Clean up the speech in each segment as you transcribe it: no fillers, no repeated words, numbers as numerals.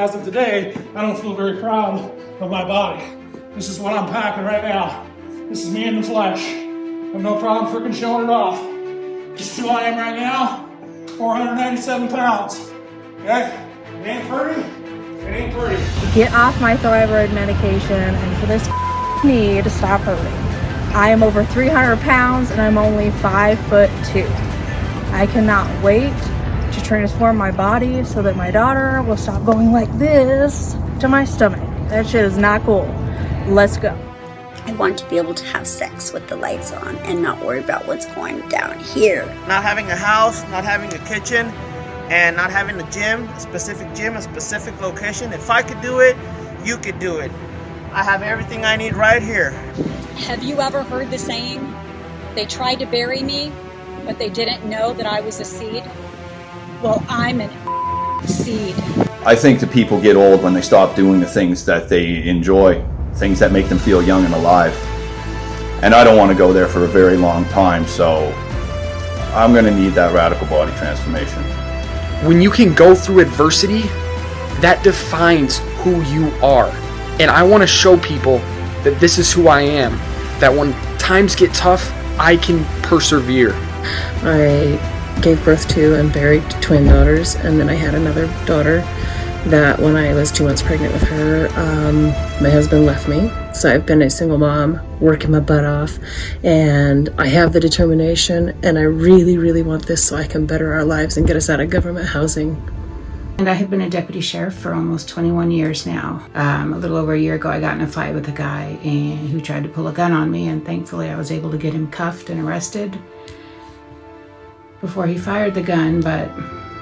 as of today, I don't feel very proud of my body. This is what I'm packing right now. This is me in the flesh. I have no problem freaking showing it off. This is who I am right now, 497 pounds. Okay? It ain't pretty. It ain't pretty. Get off my thyroid medication and for this knee to stop hurting. I am over 300 pounds and I'm only 5'2". I cannot wait to transform my body so that my daughter will stop going like this to my stomach. That shit is not cool. Let's go. I want to be able to have sex with the lights on and not worry about what's going down here. Not having a house, not having a kitchen, and not having a gym, a specific location. If I could do it, you could do it. I have everything I need right here. Have you ever heard the saying, they tried to bury me, but they didn't know that I was a seed? Well, I'm an seed. I think that people get old when they stop doing the things that they enjoy, things that make them feel young and alive. And I don't want to go there for a very long time, so I'm going to need that radical body transformation. When you can go through adversity, that defines who you are. And I want to show people that this is who I am, that when times get tough, I can persevere. I gave birth to and buried twin daughters, and then I had another daughter that when I was 2 months pregnant with her, my husband left me. So I've been a single mom, working my butt off, and I have the determination, and I really, really want this so I can better our lives and get us out of government housing. And I have been a deputy sheriff for almost 21 years now. A little over a year ago, I got in a fight with a guy who tried to pull a gun on me, and thankfully I was able to get him cuffed and arrested before he fired the gun, but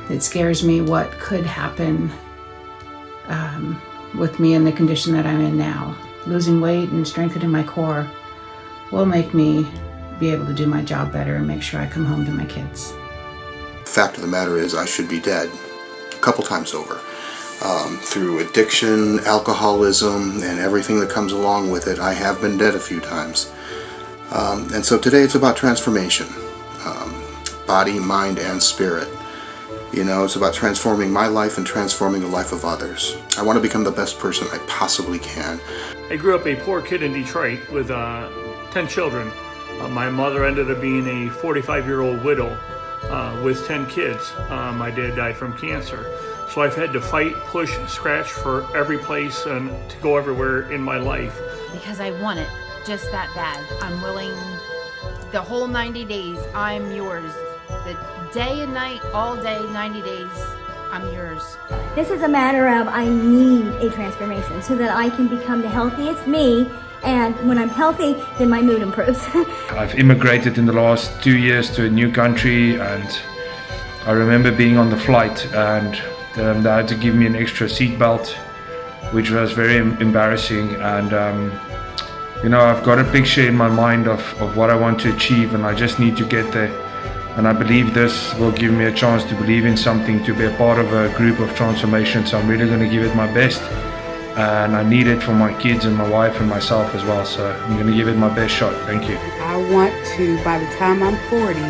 it scares me what could happen with me in the condition that I'm in now. Losing weight and strengthening my core will make me be able to do my job better and make sure I come home to my kids. The fact of the matter is I should be dead a couple times over. Through addiction, alcoholism, and everything that comes along with it, I have been dead a few times. And so today it's about transformation. Body, mind, and spirit. You know, it's about transforming my life and transforming the life of others. I want to become the best person I possibly can. I grew up a poor kid in Detroit with 10 children. My mother ended up being a 45-year-old widow with 10 kids. My dad died from cancer. So I've had to fight, push, scratch for every place and to go everywhere in my life. Because I want it just that bad. I'm willing, the whole 90 days, I'm yours. The day and night, all day, 90 days, I'm yours. This is a matter of I need a transformation so that I can become the healthiest me, and when I'm healthy, then my mood improves. I've immigrated in the last 2 years to a new country, and I remember being on the flight and they had to give me an extra seat belt, which was very embarrassing. And you know, I've got a picture in my mind of what I want to achieve, and I just need to get there. And I believe this will give me a chance to believe in something, to be a part of a group of transformation. So I'm really going to give it my best. And I need it for my kids and my wife and myself as well. So I'm going to give it my best shot. Thank you. I want to, by the time I'm 40,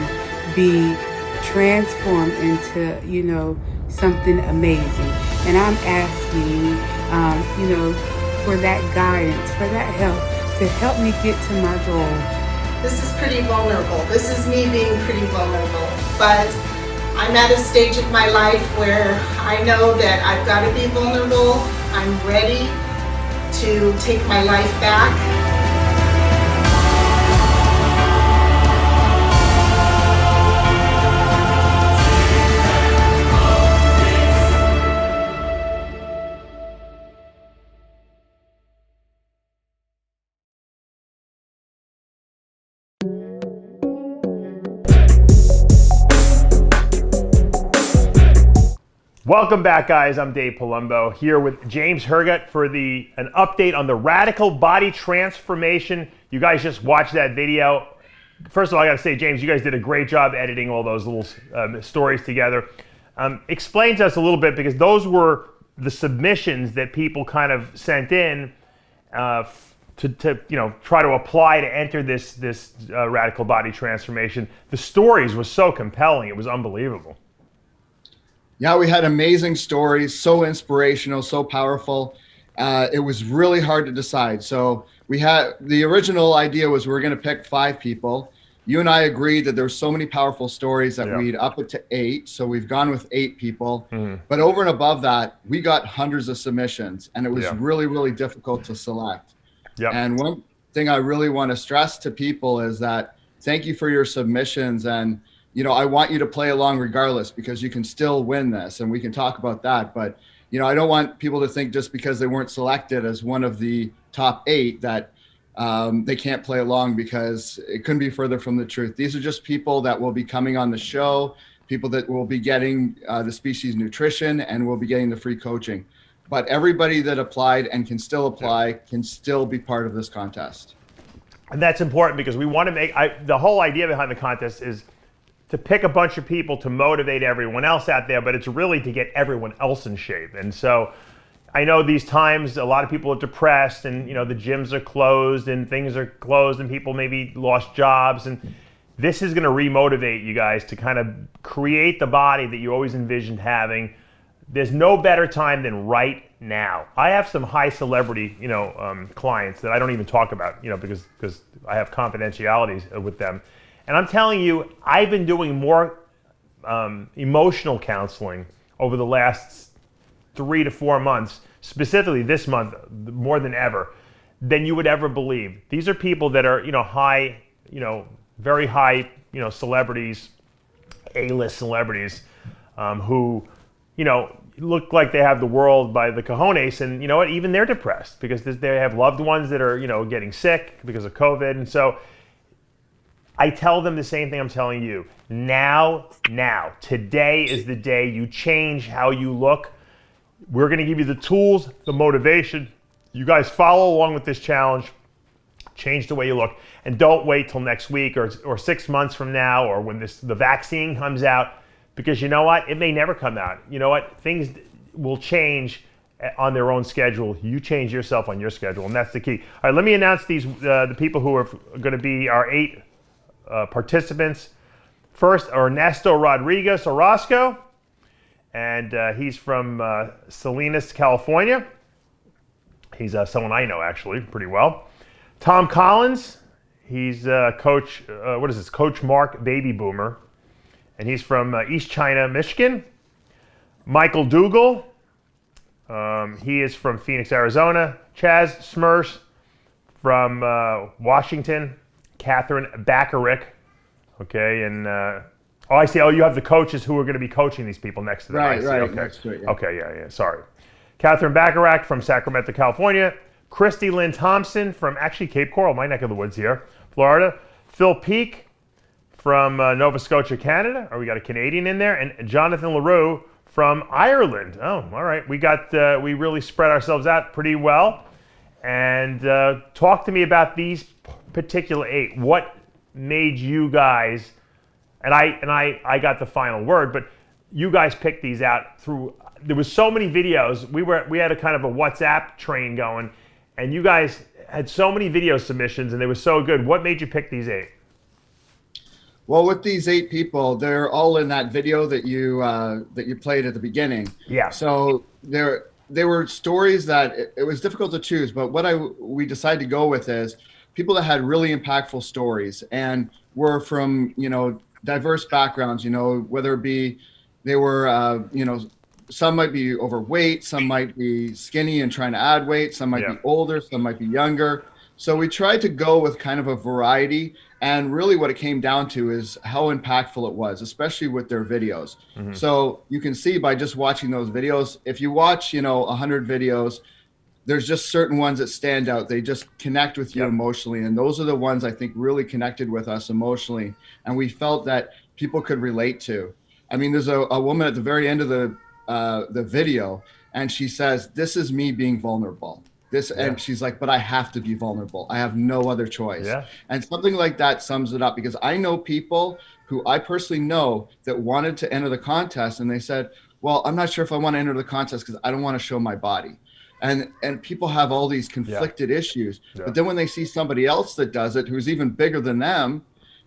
be transformed into, you know, something amazing. And I'm asking, you know, for that guidance, for that help, to help me get to my goal. This is pretty vulnerable. This is me being pretty vulnerable. But I'm at a stage of my life where I know that I've got to be vulnerable. I'm ready to take my life back. Welcome back, guys. I'm Dave Palumbo here with James Hergott for an update on the radical body transformation. You guys just watched that video. First of all, I got to say, James, you guys did a great job editing all those little stories together. Explain to us a little bit, because those were the submissions that people kind of sent in to you know, try to apply to enter this radical body transformation. The stories were so compelling; it was unbelievable. Yeah, we had amazing stories, so inspirational, so powerful. It was really hard to decide. So we had the original idea was we were going to pick 5 people. You and I agreed that there were so many powerful stories that we'd up it to 8. So we've gone with 8 people. But over and above that, we got hundreds of submissions, and it was really, really difficult to select. And one thing I really want to stress to people is that thank you for your submissions. And you know, I want you to play along regardless, because you can still win this, and we can talk about that. But, you know, I don't want people to think just because they weren't selected as one of the top 8 that they can't play along, because it couldn't be further from the truth. These are just people that will be coming on the show, people that will be getting the Species Nutrition and will be getting the free coaching. But everybody that applied and can still apply can still be part of this contest. And that's important, because we want to make, the whole idea behind the contest is to pick a bunch of people to motivate everyone else out there, but it's really to get everyone else in shape. And so I know these times a lot of people are depressed, and you know, the gyms are closed and things are closed and people maybe lost jobs, and this is going to remotivate you guys to kind of create the body that you always envisioned having. There's no better time than right now. I have some high celebrity, you know, clients that I don't even talk about, you know, because I have confidentialities with them. And I'm telling you, I've been doing more emotional counseling over the last 3 to 4 months, specifically this month, more than ever, than you would ever believe. These are people that are, you know, high, you know, very high, you know, celebrities, A-list celebrities, who, you know, look like they have the world by the cojones, and you know what, even they're depressed because they have loved ones that are, you know, getting sick because of COVID. And so I tell them the same thing I'm telling you. Now, today is the day you change how you look. We're going to give you the tools, the motivation. You guys follow along with this challenge. Change the way you look. And don't wait till next week or 6 months from now, or when the vaccine comes out, because you know what? It may never come out. You know what? Things will change on their own schedule. You change yourself on your schedule, and that's the key. All right, let me announce these the people who are going to be our 8 participants. First, Ernesto Rodriguez Orozco, and he's from Salinas, California. He's someone I know actually pretty well. Tom Collins, he's Coach Mark Baby Boomer, and he's from East China, Michigan. Michael Dougal, he is from Phoenix, Arizona. Chaz Smurfs from Washington. Catherine Backerick, okay, and I see. Oh, you have the coaches who are going to be coaching these people next to them. Right, okay. next to it, yeah. Okay, yeah. Sorry, Catherine Backerick from Sacramento, California. Christy Lynn Thompson from actually Cape Coral, my neck of the woods here, Florida. Phil Peake from Nova Scotia, Canada. We got a Canadian in there, and Jonathan LaRue from Ireland. Oh, all right. We really spread ourselves out pretty well. And talk to me about these particular 8. What made you guys, and I got the final word, but you guys picked these out through, there was so many videos. We had a kind of a WhatsApp train going, and you guys had so many video submissions, and they were so good. What made you pick these 8? Well, with these 8 people, they're all in that video that you played at the beginning. Yeah. So they were stories that it was difficult to choose, but what we decided to go with is people that had really impactful stories and were from, you know, diverse backgrounds, you know, whether it be they were, you know, some might be overweight, some might be skinny and trying to add weight, some might be older, some might be younger. So we tried to go with kind of a variety, and really what it came down to is how impactful it was, especially with their videos. Mm-hmm. So you can see by just watching those videos, if you watch, you know, 100 videos, there's just certain ones that stand out. They just connect with you emotionally. And those are the ones I think really connected with us emotionally. And we felt that people could relate to. I mean, there's a woman at the very end of the video, and she says, "This is me being vulnerable." And she's like, "But I have to be vulnerable. I have no other choice." Yeah. And something like that sums it up, because I know people who I personally know that wanted to enter the contest, and they said, "Well, I'm not sure if I want to enter the contest because I don't want to show my body." And people have all these conflicted issues. Yeah. But then when they see somebody else that does it, who's even bigger than them,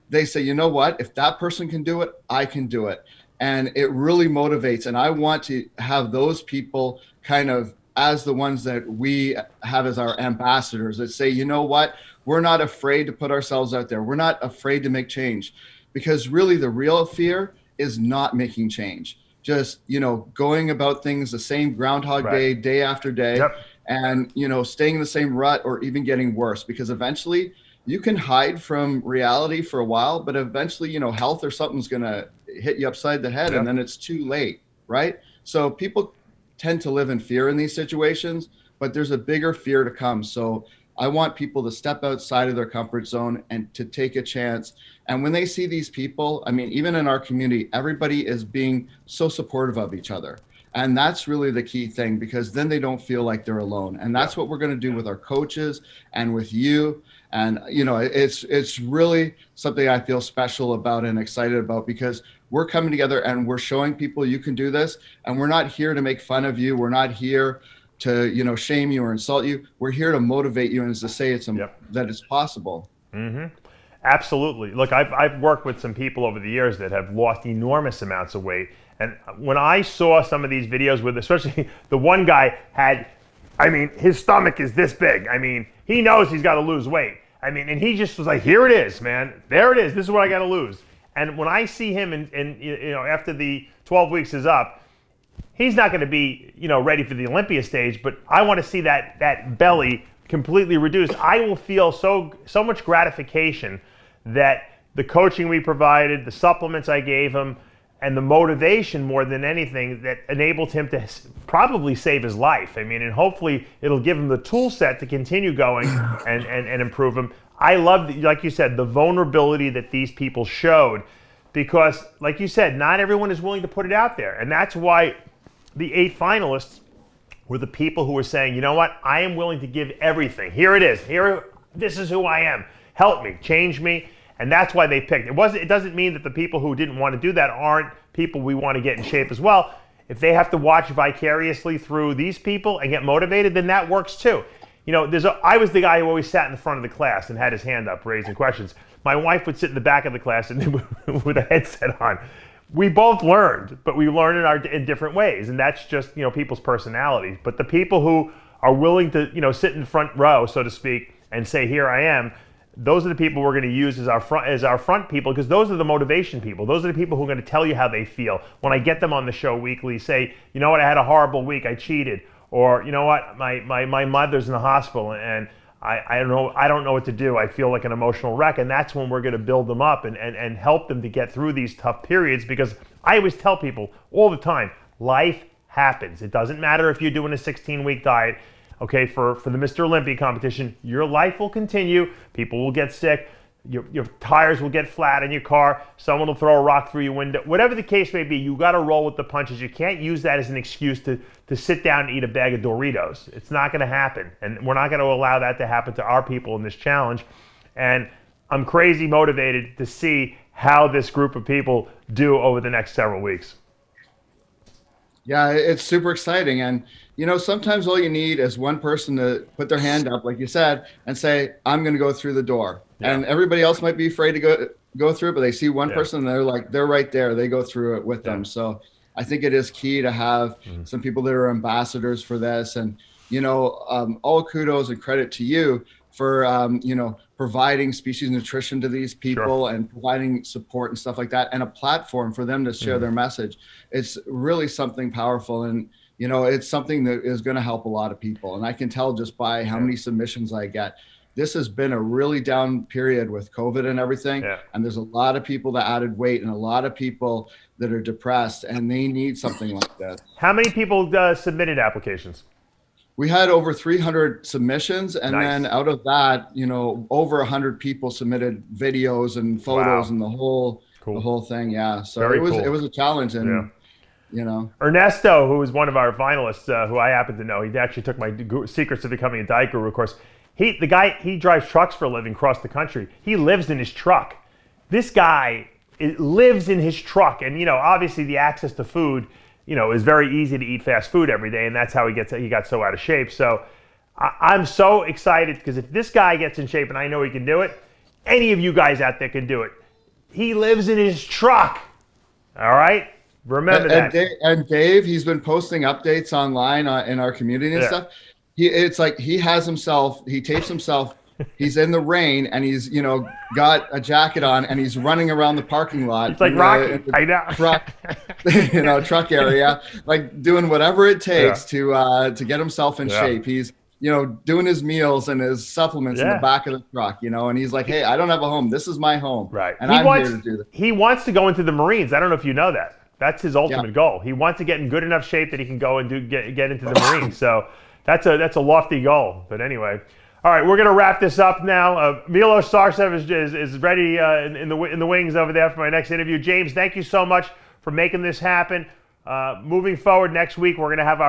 they say, "You know what? If that person can do it, I can do it." And it really motivates. And I want to have those people kind of as the ones that we have as our ambassadors that say, you know what, we're not afraid to put ourselves out there. We're not afraid to make change, because really the real fear is not making change. Just, going about things the same Groundhog Day, day after day, and, staying in the same rut or even getting worse, because eventually you can hide from reality for a while, but eventually, health or something's going to hit you upside the head and then it's too late, right? So people tend to live in fear in these situations, but there's a bigger fear to come. So I want people to step outside of their comfort zone and to take a chance. And when they see these people, I mean, even in our community, everybody is being so supportive of each other. And that's really the key thing, because then they don't feel like they're alone. And that's what we're going to do with our coaches and with you. And, it's really something I feel special about and excited about, because we're coming together and we're showing people you can do this. And we're not here to make fun of you. We're not here to, shame you or insult you. We're here to motivate you and to say that it's possible. Mm-hmm. Absolutely. Look, I've worked with some people over the years that have lost enormous amounts of weight. And when I saw some of these videos with, especially the one guy his stomach is this big. He knows he's got to lose weight. And he just was like, here it is, man. There it is. This is what I got to lose. And when I see him after the 12 weeks is up, he's not going to be, ready for the Olympia stage, but I want to see that belly completely reduced. I will feel so much gratification that the coaching we provided, the supplements I gave him, and the motivation more than anything that enabled him to probably save his life. And hopefully it'll give him the tool set to continue going and improve him. I love, like you said, the vulnerability that these people showed, because like you said, not everyone is willing to put it out there. And that's why the 8 finalists were the people who were saying, you know what, I am willing to give everything. Here it is. This is who I am. Help me, change me. And that's why they picked. It doesn't mean that the people who didn't want to do that aren't people we want to get in shape as well. If they have to watch vicariously through these people and get motivated, then that works too. I was the guy who always sat in the front of the class and had his hand up raising questions. My wife would sit in the back of the class and with a headset on. We both learned, but we learn in different ways, and that's just people's personalities. But the people who are willing to sit in the front row, so to speak, and say, "Here I am," those are the people we're going to use as our front people, because those are the motivation people. Those are the people who are going to tell you how they feel. When I get them on the show weekly, say, "You know what? I had a horrible week. I cheated," or "You know what? My mother's in the hospital and I don't know what to do. I feel like an emotional wreck." And that's when we're going to build them up and help them to get through these tough periods, because I always tell people all the time, life happens. It doesn't matter if you're doing a 16-week diet. Okay, for the Mr. Olympia competition, your life will continue. People will get sick. Your tires will get flat in your car. Someone will throw a rock through your window. Whatever the case may be, you got to roll with the punches. You can't use that as an excuse to sit down and eat a bag of Doritos. It's not going to happen. And we're not going to allow that to happen to our people in this challenge. And I'm crazy motivated to see how this group of people do over the next several weeks. Yeah, it's super exciting. And, sometimes all you need is one person to put their hand up, like you said, and say, "I'm going to go through the door." Yeah. And everybody else might be afraid to go through it, but they see one person and they're right there. They go through it with them. So I think it is key to have some people that are ambassadors for this. And, all kudos and credit to you for, providing species nutrition to these people and providing support and stuff like that, and a platform for them to share their message. It's really something powerful. And, it's something that is going to help a lot of people. And I can tell just by how many submissions I get. This has been a really down period with COVID and everything. Yeah. And there's a lot of people that added weight and a lot of people that are depressed, and they need something like this. How many people submitted applications? We had over 300 submissions, and then out of that, over 100 people submitted videos and photos and the whole thing. Yeah. So it was a challenge. And, Ernesto, who was one of our finalists, who I happen to know, he actually took my secrets to becoming a diet guru course. He drives trucks for a living across the country. He lives in his truck. This guy lives in his truck, and obviously the access to food, is very easy to eat fast food every day, and that's how he got so out of shape. So I'm so excited, because if this guy gets in shape, and I know he can do it, any of you guys out there can do it. He lives in his truck. All right, Remember that. And Dave, he's been posting updates online in our community and stuff. It's like he tapes himself. He's in the rain and he's, got a jacket on and he's running around the parking lot. It's like Rocky. I know. Truck, truck area, like doing whatever it takes to get himself in shape. He's, doing his meals and his supplements in the back of the truck, and he's like, hey, I don't have a home. This is my home. Right. And I'm here to do this. He wants to go into the Marines. I don't know if you know that. That's his ultimate goal. He wants to get in good enough shape that he can go and get into the Marines. So that's a lofty goal. But anyway, all right, we're gonna wrap this up now. Milos Sarcev is ready in the wings over there for my next interview. James, thank you so much for making this happen. Moving forward, next week we're gonna have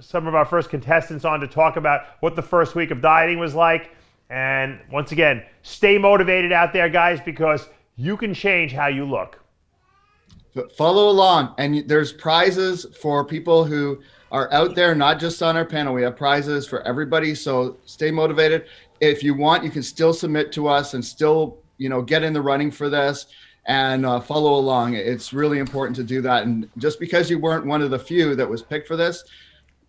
some of our first contestants on to talk about what the first week of dieting was like. And once again, stay motivated out there, guys, because you can change how you look. Follow along, and there's prizes for people who are out there, not just on our panel. We have prizes for everybody, so stay motivated. If you want, you can still submit to us and still, get in the running for this and follow along. It's really important to do that. And just because you weren't one of the few that was picked for this,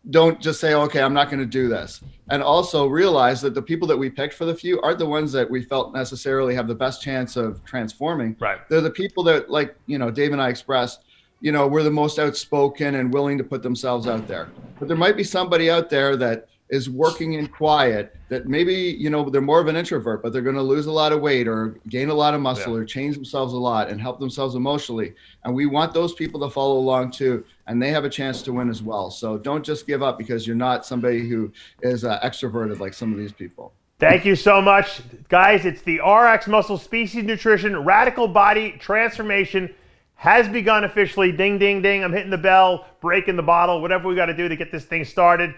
don't just say, okay, I'm not going to do this. And also realize that the people that we picked for the few aren't the ones that we felt necessarily have the best chance of transforming. Right. They're the people that, like, Dave and I expressed, were the most outspoken and willing to put themselves out there. But there might be somebody out there that is working in quiet that maybe, they're more of an introvert, but they're going to lose a lot of weight or gain a lot of muscle or change themselves a lot and help themselves emotionally. And we want those people to follow along too. And they have a chance to win as well. So don't just give up because you're not somebody who is extroverted like some of these people. Thank you so much. Guys, it's the RX Muscle Species Nutrition Radical Body Transformation has begun officially. Ding, ding, ding. I'm hitting the bell, breaking the bottle, whatever we got to do to get this thing started.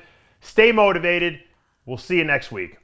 Stay motivated. We'll see you next week.